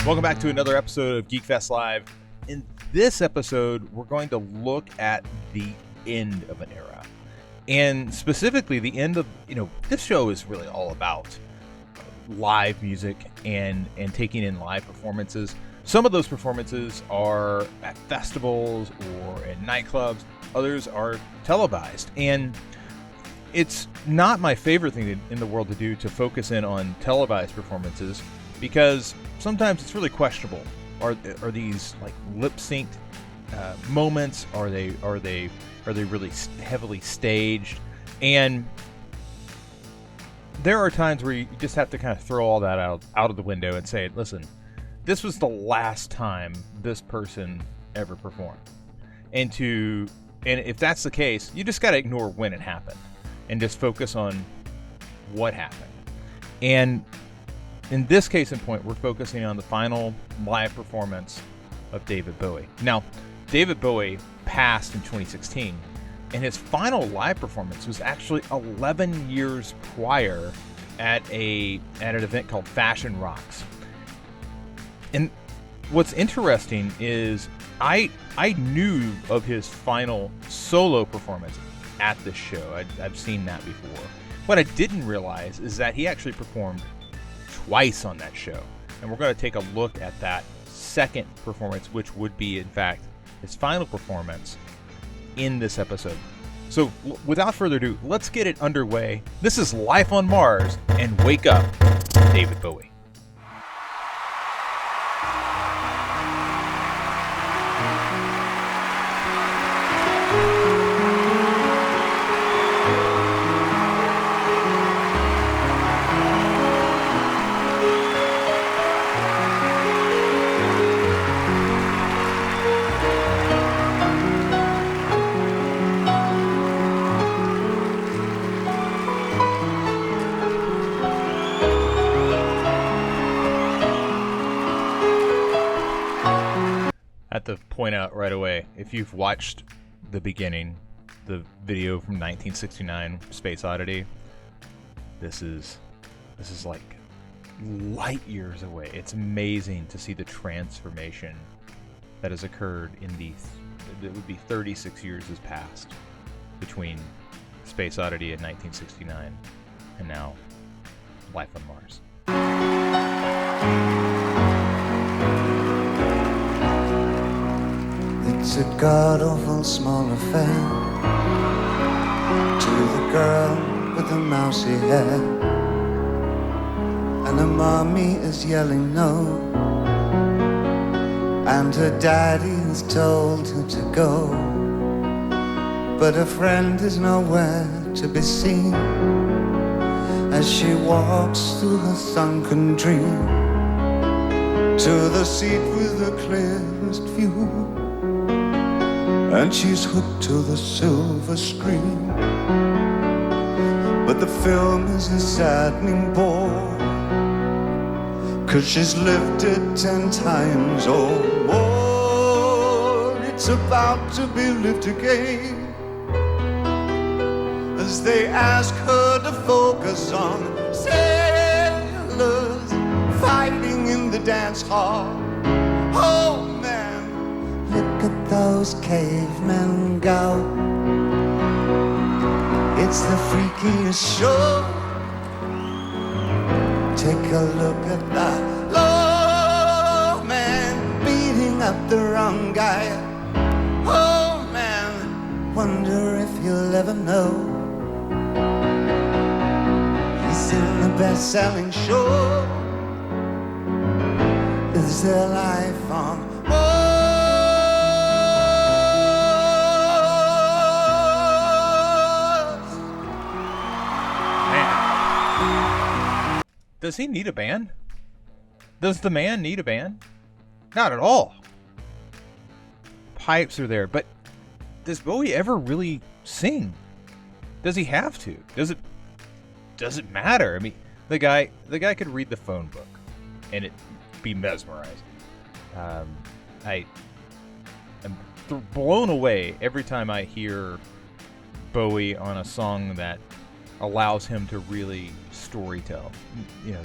Welcome back to another episode of GeekFest Live. In this episode, we're going to look at the end of an era. And specifically the end of, this show is really all about live music and taking in live performances. Some of those performances are at festivals or in nightclubs. Others are televised. And it's not my favorite thing in the world to do, to focus in on televised performances, because sometimes it's really questionable. Are these like lip synced moments? Are they really heavily staged? And there are times where you just have to kind of throw all that out of the window and say, listen, this was the last time this person ever performed. And if that's the case, you just got to ignore when it happened and just focus on what happened. And in this case in point, we're focusing on the final live performance of David Bowie. Now, David Bowie passed in 2016, and his final live performance was actually 11 years prior at an event called Fashion Rocks. And what's interesting is I knew of his final solo performance at this show. I've seen that before. What I didn't realize is that he actually performed twice on that show. And we're going to take a look at that second performance, which would be, in fact, his final performance in this episode. So without further ado, let's get it underway. This is Life on Mars and Wake Up, David Bowie. To point out right away, if you've watched the beginning, the video from 1969 Space Oddity, this is like light years away. It's amazing to see the transformation that has occurred in it would be 36 years has passed between Space Oddity in 1969 and now Life on Mars. It's a god-awful small affair to the girl with the mousy hair, and her mommy is yelling no, and her daddy has told her to go, but her friend is nowhere to be seen as she walks through her sunken dream to the seat with the clearest view. And she's hooked to the silver screen, but the film is a saddening bore, 'cause she's lived it 10 times or more. It's about to be lived again as they ask her to focus on sailors fighting in the dance hall. Oh, look at those cavemen go. It's the freakiest show. Take a look at the low man beating up the wrong guy. Oh man, wonder if you'll ever know. He's in the best-selling show. Is there life on Mars? Does he need a band? Does the man need a band? Not at all. Pipes are there, but does Bowie ever really sing? Does he have to? Does it matter? I mean, the guy could read the phone book and it be mesmerizing. I am blown away every time I hear Bowie on a song that allows him to really storytell. You know,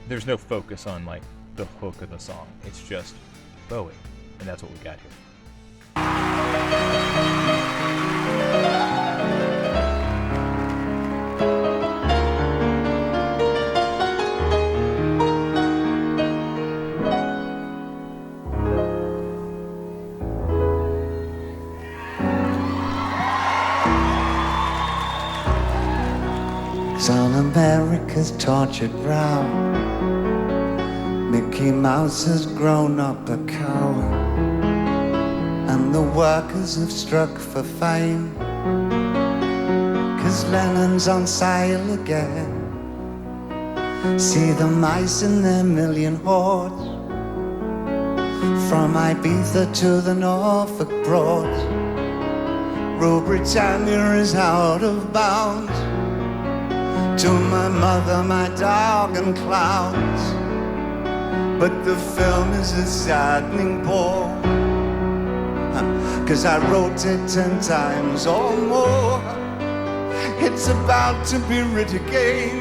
there's no focus on like the hook of the song. It's just Bowie, and that's what we got here. On America's tortured brow, Mickey Mouse has grown up a coward, and the workers have struck for fame, 'cause Lennon's on sale again. See the mice in their million hordes, from Ibiza to the Norfolk Broads. Rule Britannia is out of bounds, to my mother, my dog and clowns. But the film is a saddening bore, 'cause I wrote it 10 times or more. It's about to be writ again,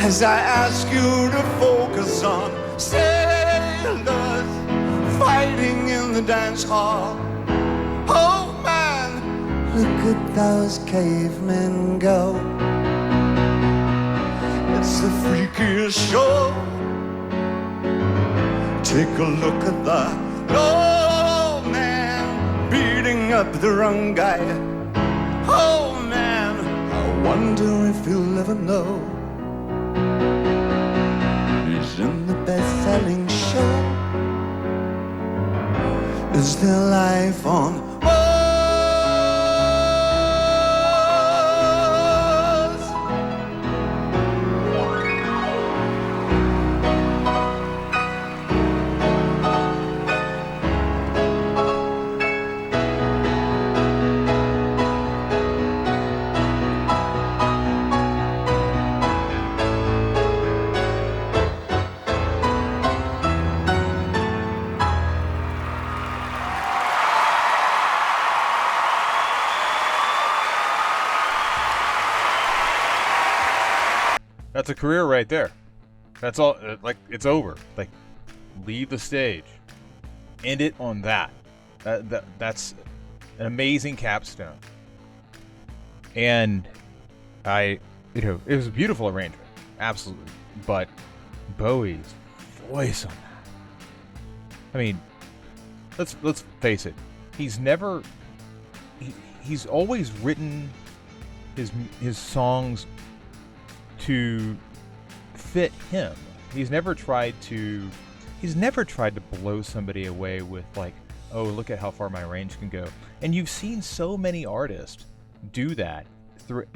as I ask you to focus on sailors fighting in the dance hall. Oh man, look at those cavemen go. It's the freakiest show. Take a look at the old man beating up the wrong guy. Oh man, I wonder if he'll ever know he's in the best-selling show. Is there life on That's a career right there. That's all. Like, it's over. Like, leave the stage. End it on that. That's an amazing capstone. And it was a beautiful arrangement, absolutely. But Bowie's voice on that. I mean, let's face it. He's always written his songs to fit him. He's never tried to blow somebody away with, like, oh, look at how far my range can go. And you've seen so many artists do that through,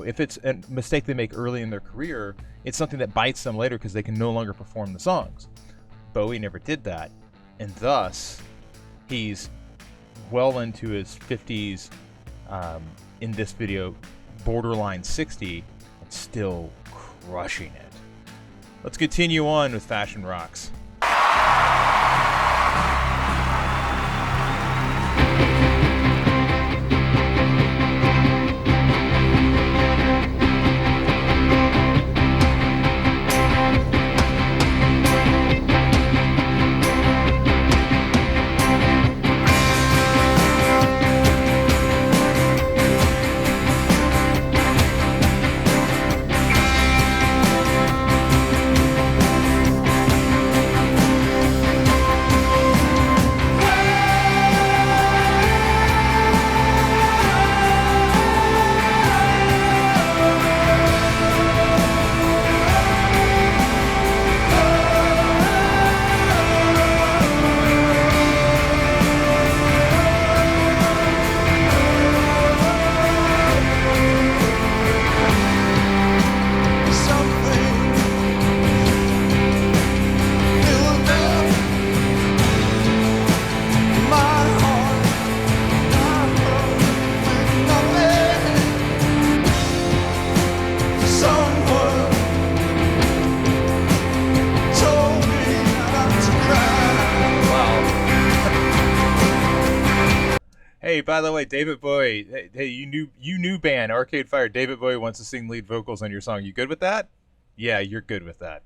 if it's a mistake they make early in their career, it's something that bites them later because they can no longer perform the songs. Bowie never did that, and thus he's well into his 50s in this video, borderline 60, and still crushing it. Let's continue on with Fashion Rocks. Hey, by the way, David Bowie. Hey, you new band Arcade Fire. David Bowie wants to sing lead vocals on your song. You good with that? Yeah, you're good with that.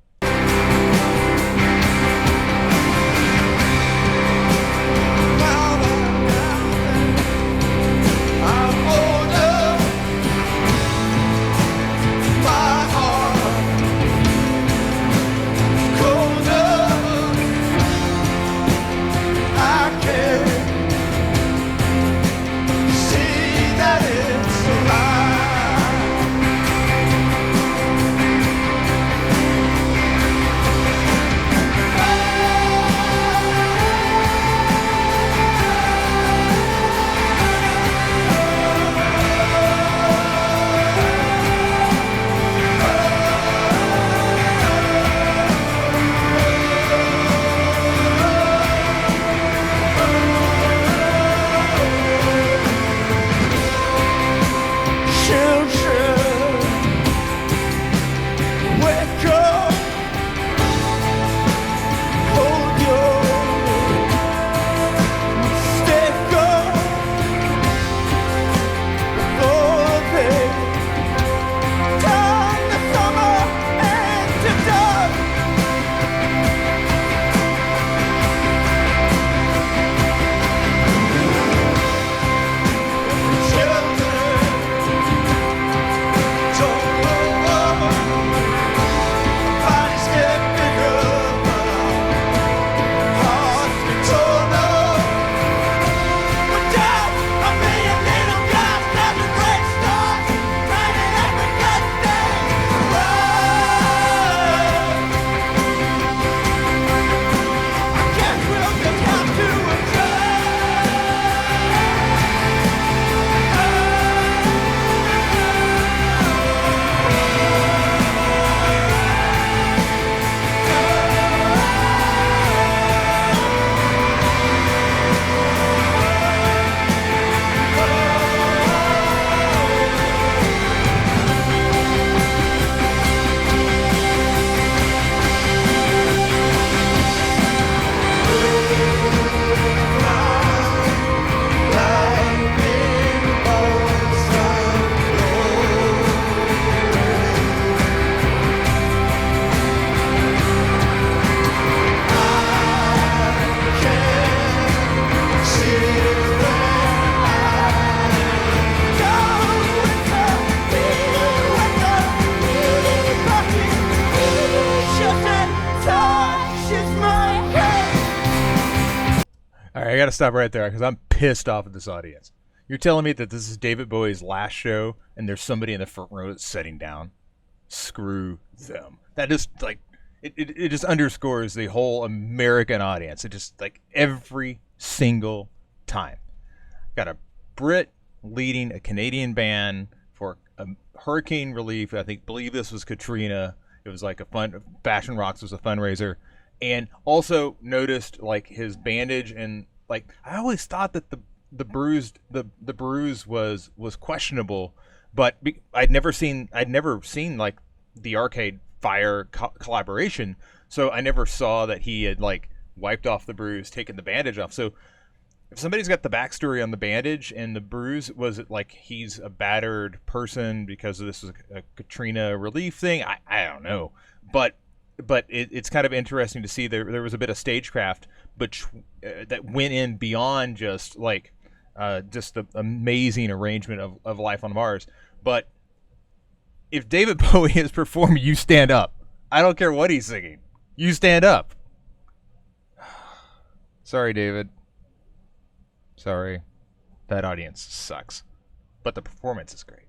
right, I got to stop right there because I'm pissed off at this audience. You're telling me that this is David Bowie's last show and there's somebody in the front row that's sitting down? Screw them. That is like, it just underscores the whole American audience. It just like every single time. Got a Brit leading a Canadian band for a hurricane relief. Believe this was Katrina. It was like Fashion Rocks was a fundraiser. And also noticed like his bandage, and like I always thought that the bruise was questionable, but I'd never seen like the Arcade Fire collaboration, so I never saw that he had like wiped off the bruise, taken the bandage off. So if somebody's got the backstory on the bandage and the bruise, was it like he's a battered person because this is a Katrina relief thing? I don't know, but it's kind of interesting to see there was a bit of stagecraft, but that went in beyond just like just the amazing arrangement of Life on Mars. But if David Bowie is performing, you stand up. I don't care what he's singing. You stand up. Sorry, David. Sorry. That audience sucks. But the performance is great.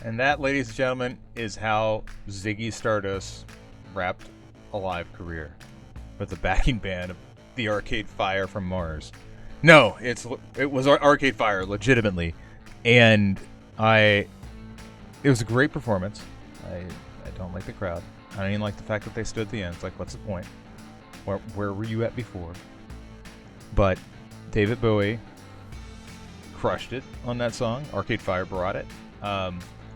And that, ladies and gentlemen, is how Ziggy Stardust wrapped a live career with the backing band of the Arcade Fire from Mars. No, it was Arcade Fire, legitimately, and it was a great performance. I don't like the crowd. I don't even like the fact that they stood at the end. It's like, what's the point? Where were you at before? But David Bowie crushed it on that song. Arcade Fire brought it.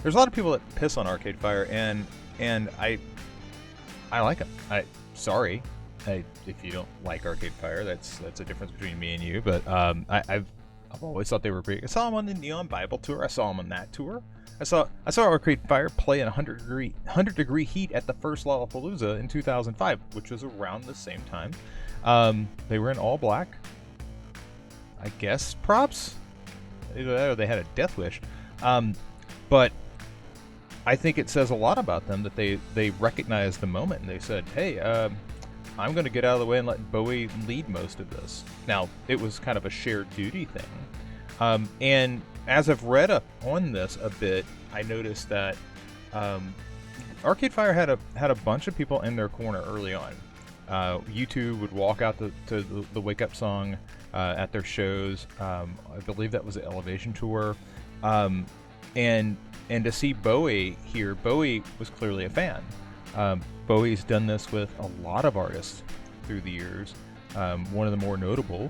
There's a lot of people that piss on Arcade Fire, and I like them. Sorry, if you don't like Arcade Fire, that's a difference between me and you. But I've always thought they were great. I saw them on the Neon Bible tour. I saw them on that tour. I saw Arcade Fire play in 100 degree heat at the first Lollapalooza in 2005, which was around the same time. They were in all black. I guess props. Either that or they had a death wish. But I think it says a lot about them that they recognized the moment and they said, hey, I'm going to get out of the way and let Bowie lead most of this. Now, it was kind of a shared duty thing. And as I've read up on this a bit, I noticed that Arcade Fire had a bunch of people in their corner early on. U2 would walk out to the Wake Up song at their shows. I believe that was the Elevation tour. And to see Bowie here, Bowie was clearly a fan. Bowie's done this with a lot of artists through the years. One of the more notable,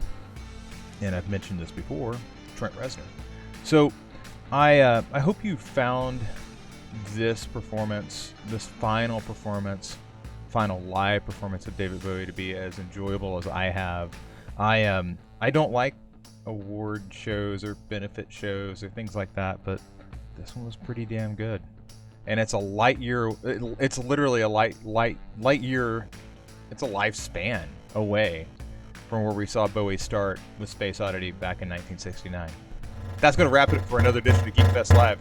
and I've mentioned this before, Trent Reznor. So I hope you found this performance, this final live performance of David Bowie to be as enjoyable as I have. I don't like award shows or benefit shows or things like that, but this one was pretty damn good. And it's a light year. It's literally a light year. It's a lifespan away from where we saw Bowie start with Space Oddity back in 1969. That's going to wrap it for another edition of Geek Fest Live.